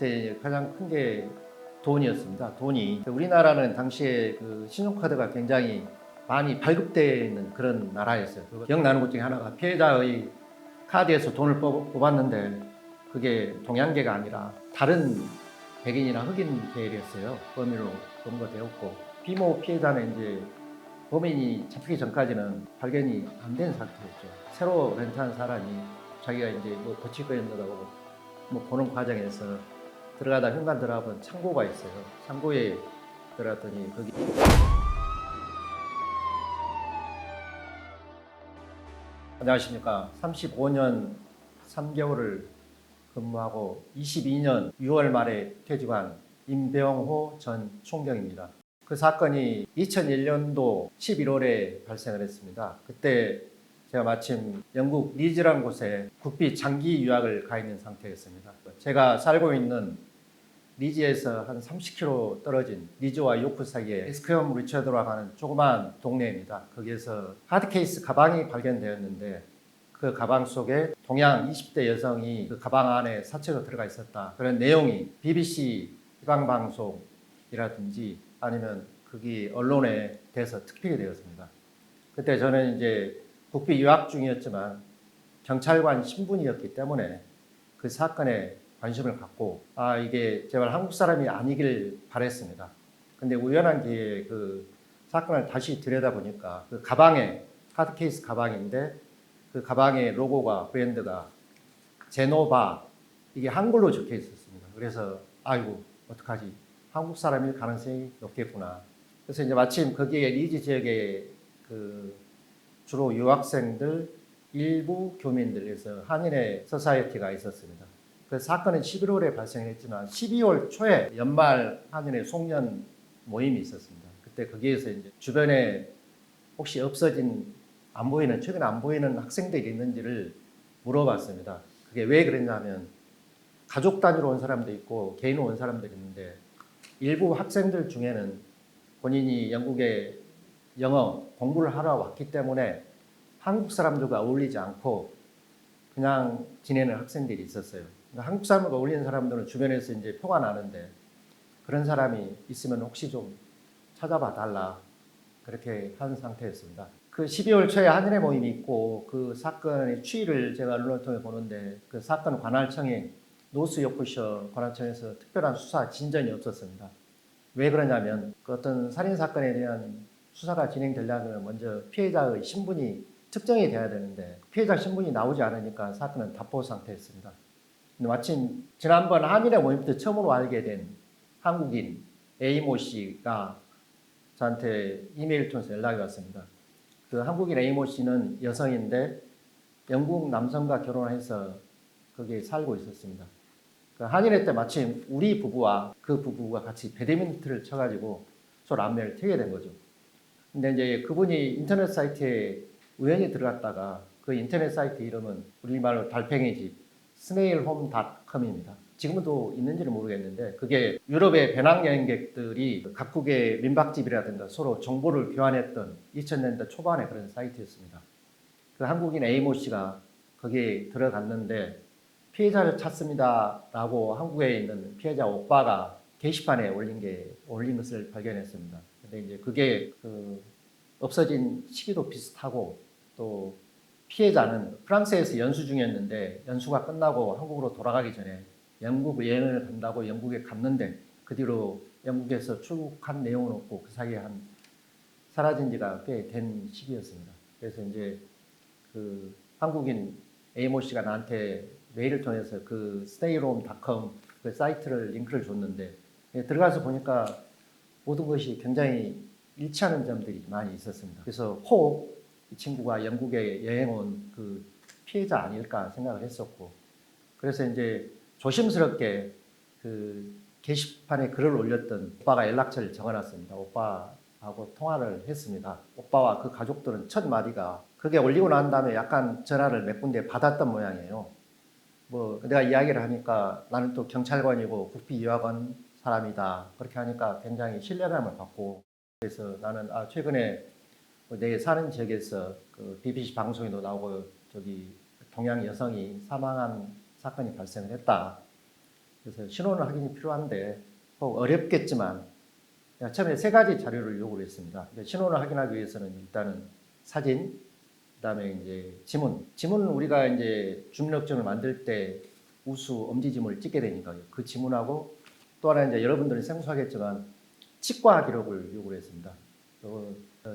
그때 가장 큰 게 돈이었습니다. 돈이. 우리나라는 당시에 그 신용카드가 굉장히 많이 발급되는 그런 나라였어요. 기억나는 것 중에 하나가 피해자의 카드에서 돈을 뽑았는데 그게 동양계가 아니라 다른 백인이나 흑인 계열이었어요. 범인으로 검거되었고 비모 피해자는 이제 범인이 잡히기 전까지는 발견이 안 된 상태였죠. 새로 렌트한 사람이 자기가 이제 뭐 거칠 거 있는다고 뭐 보는 과정에서 들어가다 현관 들어가면 창고가 있어요. 창고에 들어갔더니 거기 안녕하십니까. 35년 3개월을 근무하고 22년 6월 말에 퇴직한 임병호 전 총경입니다. 그 사건이 2001년도 11월에 발생을 했습니다. 그때 제가 마침 영국 리즈라는 곳에 국비 장기 유학을 가 있는 상태였습니다. 제가 살고 있는 리즈에서 한 30km 떨어진 리즈와 요크 사이에 에스크엄 리처드라고 하는 조그만 동네입니다. 거기에서 하드케이스 가방이 발견되었는데 그 가방 속에 동양 20대 여성이 그 가방 안에 사체로 들어가 있었다. 그런 내용이 BBC 희망방송이라든지 아니면 거기 언론에 대해서 특필이 되었습니다. 그때 저는 이제 국비 유학 중이었지만 경찰관 신분이었기 때문에 그 사건에 관심을 갖고 이게 제발 한국 사람이 아니길 바랬습니다. 근데 우연한 기회에 그 사건을 다시 들여다보니까 그 가방에 하드케이스 가방인데 그 가방의 로고가 브랜드가 제노바 이게 한글로 적혀 있었습니다. 그래서 아이고 어떡하지 한국 사람일 가능성이 높겠구나. 그래서 이제 마침 거기에 리즈 지역에 그 주로 유학생들 일부 교민들에서 한인의 소사이어티가 있었습니다. 그 사건은 11월에 발생했지만 12월 초에 연말 한인의 송년 모임이 있었습니다. 그때 거기에서 이제 주변에 혹시 없어진 안 보이는 최근에 안 보이는 학생들이 있는지를 물어봤습니다. 그게 왜 그랬냐면 가족 단위로 온 사람도 있고 개인으로 온 사람들이 있는데 일부 학생들 중에는 본인이 영국에 영어 공부를 하러 왔기 때문에 한국 사람들과 어울리지 않고 그냥 지내는 학생들이 있었어요. 그러니까 한국 사람과 어울리는 사람들은 주변에서 이제 표가 나는데 그런 사람이 있으면 혹시 좀 찾아봐 달라 그렇게 한 상태였습니다. 그 12월 초에 한인의 모임이 있고 그 사건의 추이를 제가 언론을 통해 보는데 그 사건 관할청에 노스 요크셔 관할청에서 특별한 수사 진전이 없었습니다. 왜 그러냐면 그 어떤 살인 사건에 대한 수사가 진행되려면 먼저 피해자의 신분이 특정이 돼야 되는데 피해자 신분이 나오지 않으니까 사건은 답보 상태였습니다. 근데 마침 지난번 한인의 모임 때 처음으로 알게 된 한국인 A모 씨가 저한테 이메일 통해서 연락이 왔습니다. 그 한국인 A모 씨는 여성인데 영국 남성과 결혼해서 거기에 살고 있었습니다. 그 한인회 때 마침 우리 부부와 그 부부가 같이 배드민턴을 쳐가지고 서로 안면을 트게 된 거죠. 근데 이제 그분이 인터넷 사이트에 우연히 들어갔다가 그 인터넷 사이트 이름은 우리말로 달팽이 집 snailhome.com입니다. 지금도 있는지는 모르겠는데 그게 유럽의 배낭여행객들이 각국의 민박집이라든가 서로 정보를 교환했던 2000년대 초반의 그런 사이트였습니다. 그 한국인 A모 씨가 거기에 들어갔는데 피해자를 찾습니다 라고 한국에 있는 피해자 오빠가 게시판에 올린 것을 발견했습니다. 근데 이제 그게 그 없어진 시기도 비슷하고 또 피해자는 프랑스에서 연수 중이었는데 연수가 끝나고 한국으로 돌아가기 전에 영국 여행을 간다고 영국에 갔는데 그 뒤로 영국에서 출국한 내용은 없고 그 사이에 사라진 지가 꽤 된 시기였습니다. 그래서 이제 그 한국인 A모 씨가 나한테 메일을 통해서 그 stayroom.com 그 사이트를 링크를 줬는데 들어가서 보니까 모든 것이 굉장히 일치하는 점들이 많이 있었습니다. 그래서 혹 이 친구가 영국에 여행 온 그 피해자 아닐까 생각을 했었고 그래서 이제 조심스럽게 그 게시판에 글을 올렸던 오빠가 연락처를 적어놨습니다. 오빠하고 통화를 했습니다. 오빠와 그 가족들은 첫 마디가 그게 올리고 난 다음에 약간 전화를 몇 군데 받았던 모양이에요. 뭐 내가 이야기를 하니까 나는 또 경찰관이고 국비 유학원 사람이다. 그렇게 하니까 굉장히 신뢰감을 받고 그래서 나는 최근에 내 사는 지역에서 그 BBC 방송에도 나오고 저기 동양 여성이 사망한 사건이 발생을 했다. 그래서 신원 확인이 필요한데 혹 어렵겠지만 처음에 세 가지 자료를 요구를 했습니다. 신원을 확인하기 위해서는 일단은 사진, 그다음에 이제 지문. 지문은 우리가 이제 주민등록증을 만들 때 우수 엄지 지문을 찍게 되니까요. 그 지문하고 또 하나 이제 여러분들은 생소하겠지만 치과 기록을 요구를 했습니다.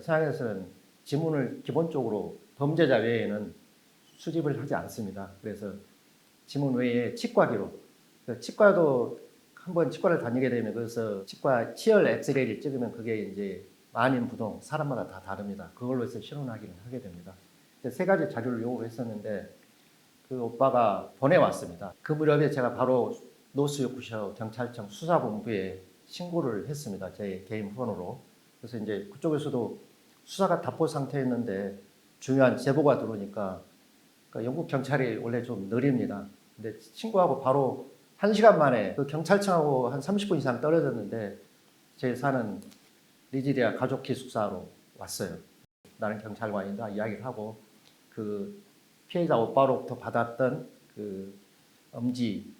서양에서는 지문을 기본적으로 범죄자 외에는 수집을 하지 않습니다. 그래서 지문 외에 치과 기록. 치과도 한번 치과를 다니게 되면 그래서 치과 치열 엑스레이를 찍으면 그게 이제 만인부동 사람마다 다 다릅니다. 그걸로 해서 신원 확인을 하게 됩니다. 세 가지 자료를 요구했었는데 그 오빠가 보내왔습니다. 그 무렵에 제가 바로 노스요크셔 경찰청 수사본부에 신고를 했습니다. 제 개인 폰으로. 그래서 이제 그쪽에서도 수사가 답보 상태였는데 중요한 제보가 들어오니까 그러니까 영국 경찰이 원래 좀 느립니다. 근데 신고하고 바로 1시간 만에 그 경찰청하고 한 30분 이상 떨어졌는데 제 사는 니지리아 가족 기숙사로 왔어요. 나는 경찰관이다 이야기를 하고 그 피해자 오빠로부터 받았던 그 엄지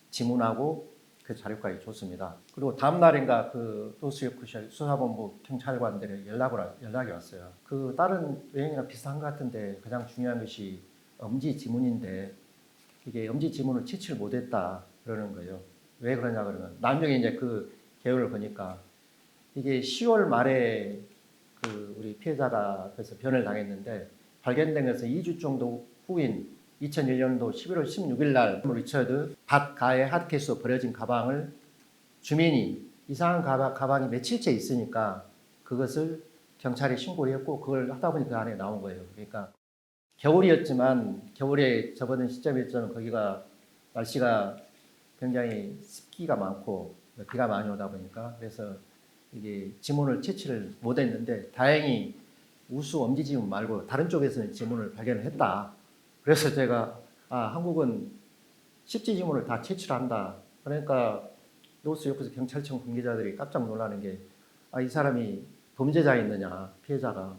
지문하고 그 자료까지 줬습니다. 그리고 다음 날인가 그 노스요크셔 수사본부 경찰관들의 연락이 왔어요. 그 다른 외형이랑 비슷한 것 같은데 가장 중요한 것이 엄지 지문인데 이게 엄지 지문을 채취를 못했다 그러는 거예요. 왜 그러냐 그러면 나중에 이제 그 개요를 보니까 이게 10월 말에 그 우리 피해자가 그래서 변을 당했는데 발견된 것은 2주 정도 후인 2001년도 11월 16일 날 리처드 밭가의 하드케이스로 버려진 가방을 주민이 이상한 가방이 며칠째 있으니까 그것을 경찰에 신고를 했고 그걸 하다 보니 그 안에 나온 거예요. 그러니까 겨울이었지만 겨울에 접어든 시점에서는 거기가 날씨가 굉장히 습기가 많고 비가 많이 오다 보니까 그래서 이게 지문을 채취를 못했는데 다행히 우수 엄지 지문 말고 다른 쪽에서는 지문을 발견을 했다. 그래서 제가 한국은 십지 지문을 다 채취를 한다. 그러니까 노스요크에서 경찰청 관계자들이 깜짝 놀라는 게 이 사람이 범죄자였느냐 피해자가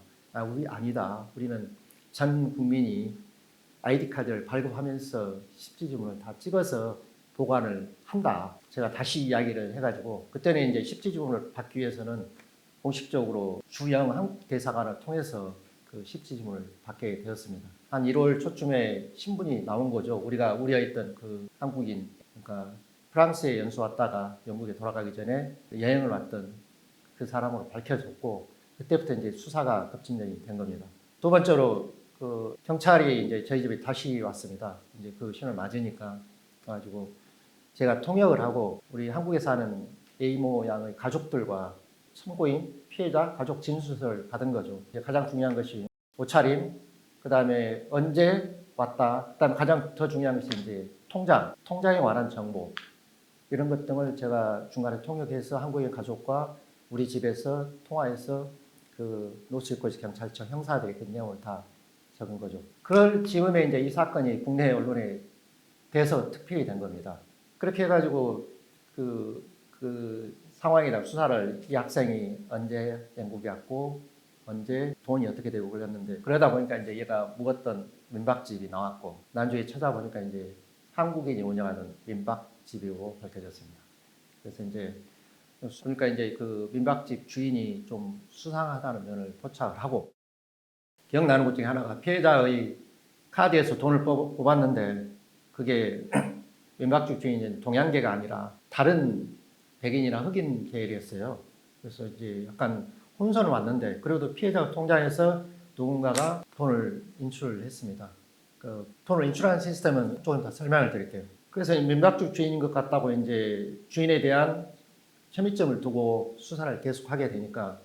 우리 아니다. 우리는 전 국민이 아이디 카드를 발급하면서 십지 지문을 다 찍어서 보관을 한다. 제가 다시 이야기를 해가지고 그때는 이제 십지 지문을 받기 위해서는 공식적으로 주영 한국 대사관을 통해서 그 십지 지문을 받게 되었습니다. 한 1월 초쯤에 신분이 나온 거죠. 우리가 우려했던 그 한국인, 그러니까 프랑스에 연수 왔다가 영국에 돌아가기 전에 여행을 왔던 그 사람으로 밝혀졌고 그때부터 이제 수사가 급진전이 된 겁니다. 두 번째로 그 경찰이 이제 저희 집에 다시 왔습니다. 이제 그 신을 맞으니까 가지고 제가 통역을 하고 우리 한국에 사는 A모 양의 가족들과 참고인, 피해자, 가족 진술을 받은 거죠. 가장 중요한 것이 옷차림, 그 다음에 언제 왔다, 그 다음에 가장 더 중요한 것이 이제 통장에 관한 정보 이런 것 등을 제가 중간에 통역해서 한국인 가족과 우리 집에서 통화해서 그 노스요크시 경찰청 형사들이 그 내용을 다 적은 거죠. 그럴 즈음에 이제 이 사건이 국내 언론에 대해서 특필이 된 겁니다. 그렇게 해가지고 그 상황이나 수사를 이 학생이 언제 영국에 왔고 언제 돈이 어떻게 되고 그랬는데 그러다 보니까 이제 얘가 묵었던 민박집이 나왔고 나중에 찾아보니까 이제 한국인이 운영하는 민박집이고 밝혀졌습니다. 그래서 이제 그러니까 이제 그 민박집 주인이 좀 수상하다는 면을 포착을 하고 기억나는 것 중에 하나가 피해자의 카드에서 돈을 뽑았는데 그게 민박집 주인은 동양계가 아니라 다른 백인이나 흑인 계열이었어요. 그래서 이제 약간 혼선을 왔는데 그래도 피해자 통장에서 누군가가 돈을 인출을 했습니다. 그 돈을 인출하는 시스템은 조금 더 설명을 드릴게요. 그래서 민박집 주인인 것 같다고 이제 주인에 대한 혐의점을 두고 수사를 계속하게 되니까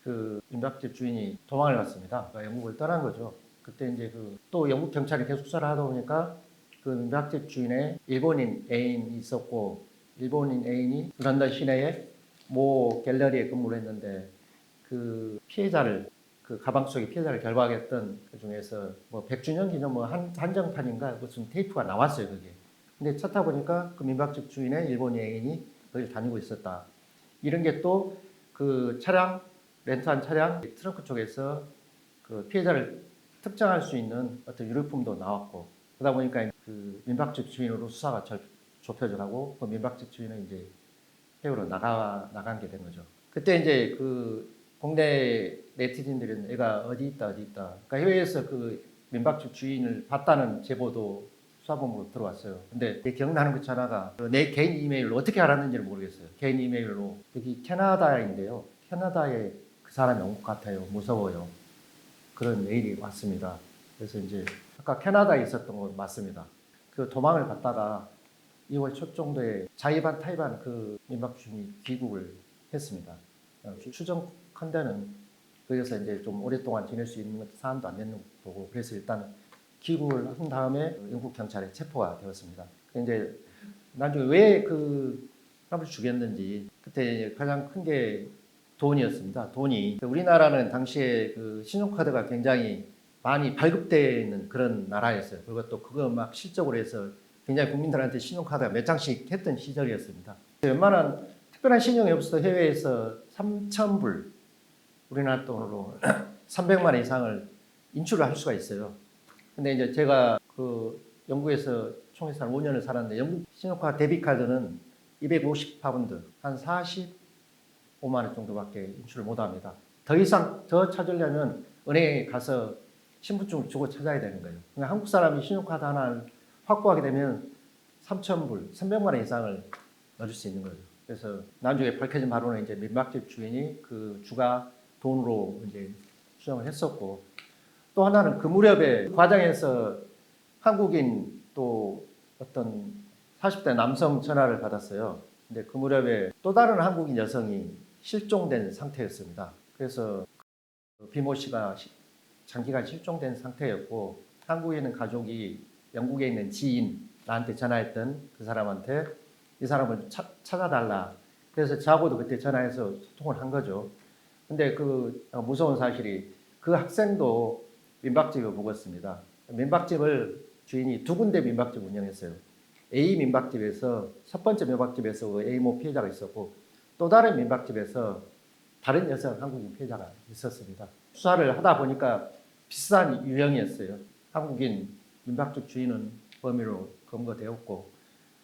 그 민박집 주인이 도망을 갔습니다. 영국을 떠난 거죠. 그때 이제 또 영국 경찰이 계속 수사를 하다 보니까 그 민박집 주인의 일본인 애인이 있었고 일본인 애인이 런던 시내에 모 갤러리에 근무를 했는데 그 피해자를 그 가방 속에 피해자를 결박했던 그 중에서 뭐 100주년 기념 뭐 한정판인가 무슨 테이프가 나왔어요 그게. 근데 찾다 보니까 그 민박집 주인의 일본인 애인이 거기를 다니고 있었다. 이런 게 또 그 차량 렌트한 차량 트렁크 쪽에서 그 피해자를 특정할 수 있는 어떤 유류품도 나왔고 그러다 보니까 그 민박집 주인으로 수사가 좁혀져가고 그 민박집 주인은 이제 해외로 나간 게 된 거죠. 그때 이제 그 국내 네티즌들은 애가 어디 있다. 그러니까 해외에서 그 민박집 주인을 봤다는 제보도 수사본부로 들어왔어요. 근데 기억나는 것 하나가 내 개인 이메일로 어떻게 알았는지를 모르겠어요. 개인 이메일로 여기 캐나다인데요. 캐나다에 그 사람이 온 것 같아요. 무서워요. 그런 메일이 왔습니다. 그래서 이제 아까 캐나다에 있었던 건 맞습니다. 그 도망을 갔다가 2월 초 정도에 자의반 타의반 그 민박 주인이 귀국을 했습니다. 추정컨대는 그래서 이제 좀 오랫동안 지낼 수 있는 사안도 안 되는 거고 그래서 일단 귀국을 한 다음에 영국 경찰에 체포가 되었습니다. 이제 나중에 왜 그 사람을 죽였는지 그때 가장 큰 게 돈이었습니다. 돈이 우리나라는 당시에 그 신용카드가 굉장히 많이 발급되는 그런 나라였어요. 그리고 또 그거 막 실적으로 해서 굉장히 국민들한테 신용카드가 몇 장씩 했던 시절이었습니다. 웬만한 특별한 신용이 없어도 해외에서 3,000불 우리나라 돈으로 300만 원 이상을 인출을 할 수가 있어요. 근데 이제 제가 그 영국에서 총회사 5년을 살았는데 영국 신용카드 데비카드는 250파운드 한 45만 원 정도밖에 인출을 못 합니다. 더 이상 더 찾으려면 은행에 가서 신분증을 주고 찾아야 되는 거예요. 그러니까 한국 사람이 신용카드 하나를 확보하게 되면 3,000불, 300만 원 이상을 넣어줄 수 있는 거죠. 그래서 나중에 밝혀진 바로는 이제 민박집 주인이 그 주가 돈으로 이제 수정을 했었고 또 하나는 그 무렵에 과장에서 한국인 또 어떤 40대 남성 전화를 받았어요. 근데 그 무렵에 또 다른 한국인 여성이 실종된 상태였습니다. 그래서 비모 씨가 장기간 실종된 상태였고 한국에 있는 가족이 영국에 있는 지인 나한테 전화했던 그 사람한테 이 사람을 찾아달라. 그래서 저하고도 그때 전화해서 소통을 한 거죠. 근데 그 무서운 사실이 그 학생도 민박집을 묵었습니다. 민박집을 주인이 두 군데 민박집 운영했어요. A 민박집에서 첫 번째 민박집에서 A모 피해자가 있었고 또 다른 민박집에서 다른 여성 한국인 피해자가 있었습니다. 수사를 하다 보니까 비슷한 유형이었어요. 한국인 민박집 주인은 범인으로 검거되었고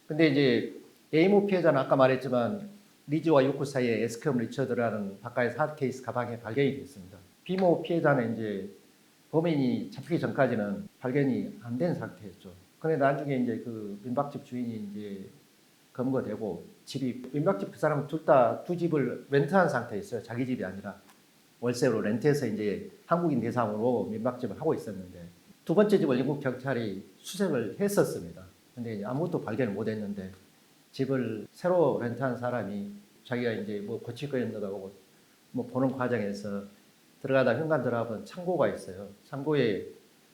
근데 이제 A모 피해자는 아까 말했지만 리즈와 요코 사이에 에스컴 리처드라는 바깥의 사드 케이스 가방에 발견이 됐습니다. B모 피해자는 이제 범인이 잡히기 전까지는 발견이 안 된 상태였죠. 그런데 나중에 이제 그 민박집 주인이 이제 검거되고 집이 민박집 그 사람은 둘 다 두 집을 렌트한 상태였어요. 자기 집이 아니라 월세로 렌트해서 이제 한국인 대상으로 민박집을 하고 있었는데 두 번째 집을 영국 경찰이 수색을 했었습니다. 근데 아무것도 발견을 못했는데 집을 새로 렌트한 사람이 자기가 이제 뭐 고칠 거 있는 거고 뭐 보는 과정에서 들어가다 현관 들어가면 창고가 있어요. 창고에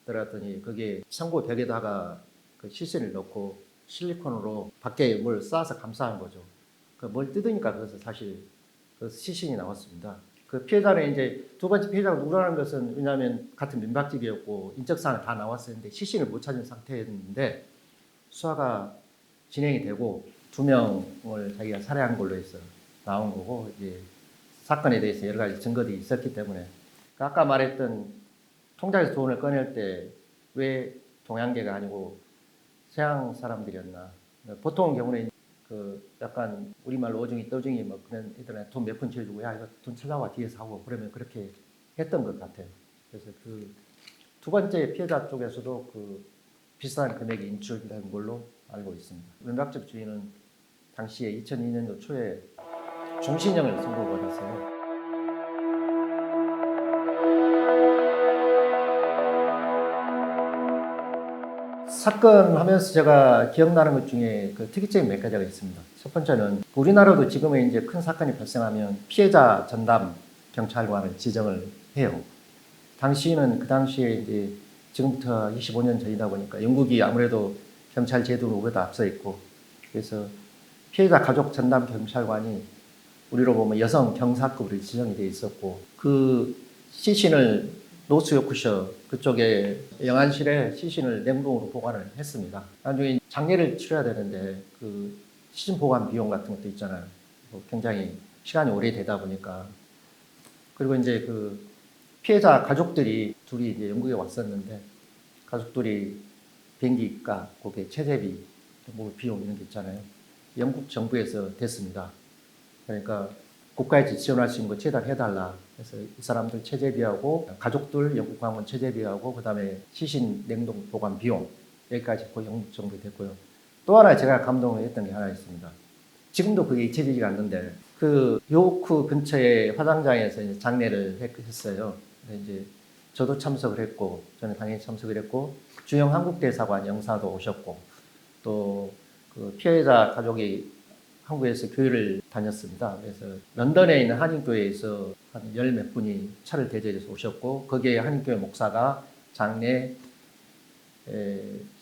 들어갔더니 거기에 창고 벽에다가 그 시신을 넣고 실리콘으로 밖에 뭘 쌓아서 감싸는 거죠. 그 뭘 뜯으니까 그것은 사실 그 시신이 나왔습니다. 그 피해자는 이제 두 번째 피해자가 누구라는 것은 왜냐하면 같은 민박집이었고 인적사항 다 나왔었는데 시신을 못 찾은 상태였는데 수사가 진행이 되고 2명을 자기가 살해한 걸로 해서 나온 거고 이제 사건에 대해서 여러 가지 증거들이 있었기 때문에 아까 말했던 통장에서 돈을 꺼낼 때 왜 동양계가 아니고 서양 사람들이었나 보통 경우는 그 약간 우리말로 오중이 떠중이 뭐 그런 애들한테 돈 몇 푼 쥐어주고 야 이거 돈 찾아와 뒤에서 하고 그러면 그렇게 했던 것 같아요. 그래서 그 두 번째 피해자 쪽에서도 그 비슷한 금액이 인출된 걸로 알고 있습니다. 민박집 주인은 당시에 2002년도 초에 종신형을 선고받았어요. 사건 하면서 제가 기억나는 것 중에 그 특이점이 몇 가지가 있습니다. 첫 번째는 우리나라도 지금은 이제 큰 사건이 발생하면 피해자 전담 경찰관을 지정을 해요. 당시에는 그 당시에 이제 지금부터 25년 전이다 보니까 영국이 아무래도 경찰 제도는 우리보다 앞서 있고 그래서 피해자 가족 전담 경찰관이 우리로 보면 여성 경사급으로 지정이 돼 있었고 그 시신을 노스 요크셔 그쪽에 영안실에 시신을 냉동으로 보관을 했습니다. 나중에 장례를 치러야 되는데 그 시신 보관 비용 같은 것도 있잖아요. 굉장히 시간이 오래되다 보니까 그리고 이제 그 피해자 가족들이 둘이 이제 영국에 왔었는데 가족들이 비행기가 거기에 체재비 뭐 비용 이런 게 있잖아요. 영국 정부에서 됐습니다. 그러니까 국가에서 지원할 수 있는 거 최대한 해달라. 그래서 이 사람들 체재비하고 가족들 영국 방문 체재비하고 그다음에 시신 냉동 보관 비용 여기까지 거의 영국 정부 됐고요. 또 하나 제가 감동을 했던 게 하나 있습니다. 지금도 그게 잊혀지지가 않는데 그 요크 근처에 화장장에서 이제 장례를 했어요. 이제 저도 참석을 했고 저는 당연히 참석을 했고 주영 한국대사관 영사도 오셨고 또 그 피해자 가족이 한국에서 교회를 다녔습니다. 그래서 런던에 있는 한인교회에서 한 열 몇 분이 차를 대절해서 오셨고 거기에 한인교회 목사가 장례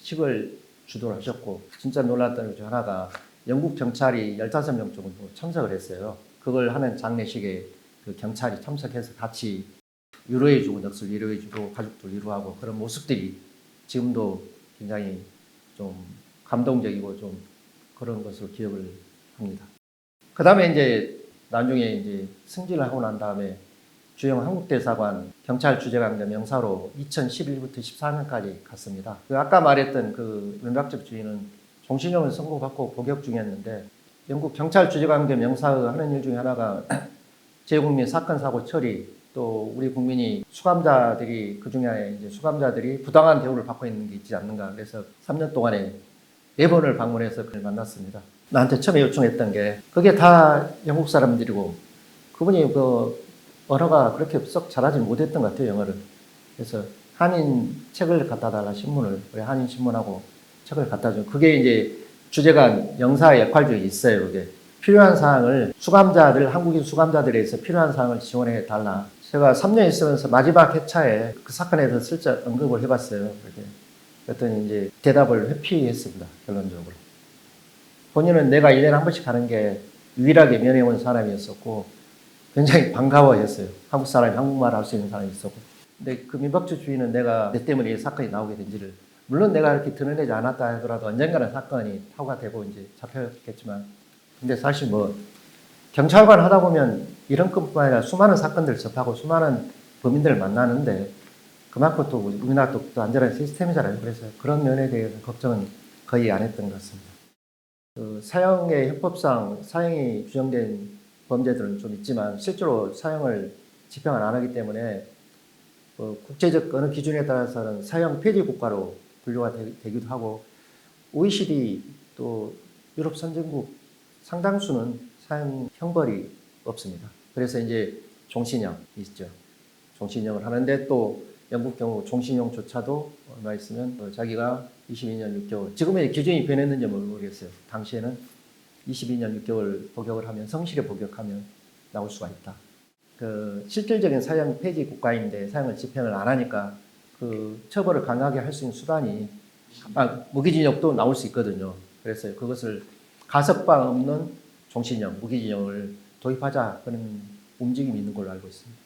식을 주도를 하셨고 진짜 놀랐던 것 중 하나가 영국 경찰이 15명 정도 참석을 했어요. 그걸 하는 장례식에 그 경찰이 참석해서 같이 위로해주고 넋을 위로해주고 가족들 위로하고 그런 모습들이 지금도 굉장히 좀 감동적이고 좀 그런 것으로 기억을 합니다. 그 다음에 이제 나중에 이제 승진을 하고 난 다음에 주영 한국대사관 경찰 주재관과 명사로 2011부터 14년까지 갔습니다. 그 아까 말했던 그 윤곽적 주의는 종신형을 선고받고 복역 중이었는데 영국 경찰 주재관 겸 명사의 하는 일 중에 하나가 재국민 사건 사고 처리 또 우리 국민이 수감자들이 그 중에 이제 수감자들이 부당한 대우를 받고 있는 게 있지 않는가 그래서 3년 동안에 4번을 방문해서 그를 만났습니다. 나한테 처음에 요청했던 게 그게 다 영국 사람들이고 그분이 그 언어가 그렇게 썩 잘하지 못했던 것 같아요, 영어를. 그래서 한인 책을 갖다 달라 신문을 우리 한인 신문하고 책을 갖다 줘. 그게 이제 주재관 영사의 역할 중에 있어요. 그게 필요한 사항을 수감자들 한국인 수감자들에서 필요한 사항을 지원해 달라. 제가 3년 있으면서 마지막 회차에 그 사건에 대해서 슬쩍 언급을 해봤어요. 그렇게. 그랬더니 이제 대답을 회피했습니다. 결론적으로. 본인은 내가 1년에 한 번씩 가는 게 유일하게 면회온 사람이었었고 굉장히 반가워했어요. 한국 사람이 한국말 할 수 있는 사람이 있었고. 근데 그 민박주 주인은 내가 내 때문에 이 사건이 나오게 된지를 물론 내가 이렇게 드러내지 않았다 하더라도 언젠가는 사건이 타고가 되고 이제 잡혔겠지만 근데 사실 뭐 경찰관 하다 보면 이런 것뿐만 아니라 수많은 사건들 접하고 수많은 범인들을 만나는데 그만큼 또 우리나라 또 안전한 시스템이잖아요. 그래서 그런 면에 대해서 걱정은 거의 안 했던 것 같습니다. 그 사형의 형법상 사형이 규정된 범죄들은 좀 있지만 실제로 사형을 집행을 안 하기 때문에 국제적 어느 기준에 따라서는 사형 폐지 국가로 분류가 되기도 하고 OECD 또 유럽 선진국 상당수는 사형 형벌이 없습니다. 그래서 이제 종신형 있죠. 종신형을 하는데 또 영국 경우 종신형조차도 얼마 있으면 자기가 22년 6개월 지금의 기준이 변했는지 모르겠어요. 당시에는 22년 6개월 복역을 하면 성실히 복역하면 나올 수가 있다. 그 실질적인 사형 폐지 국가인데 사형을 집행을 안 하니까 그 처벌을 강하게 할 수 있는 수단이 무기징역도 나올 수 있거든요. 그래서 그것을 가석방 없는 종신형, 무기징역을 도입하자 그런 움직임이 있는 걸로 알고 있습니다.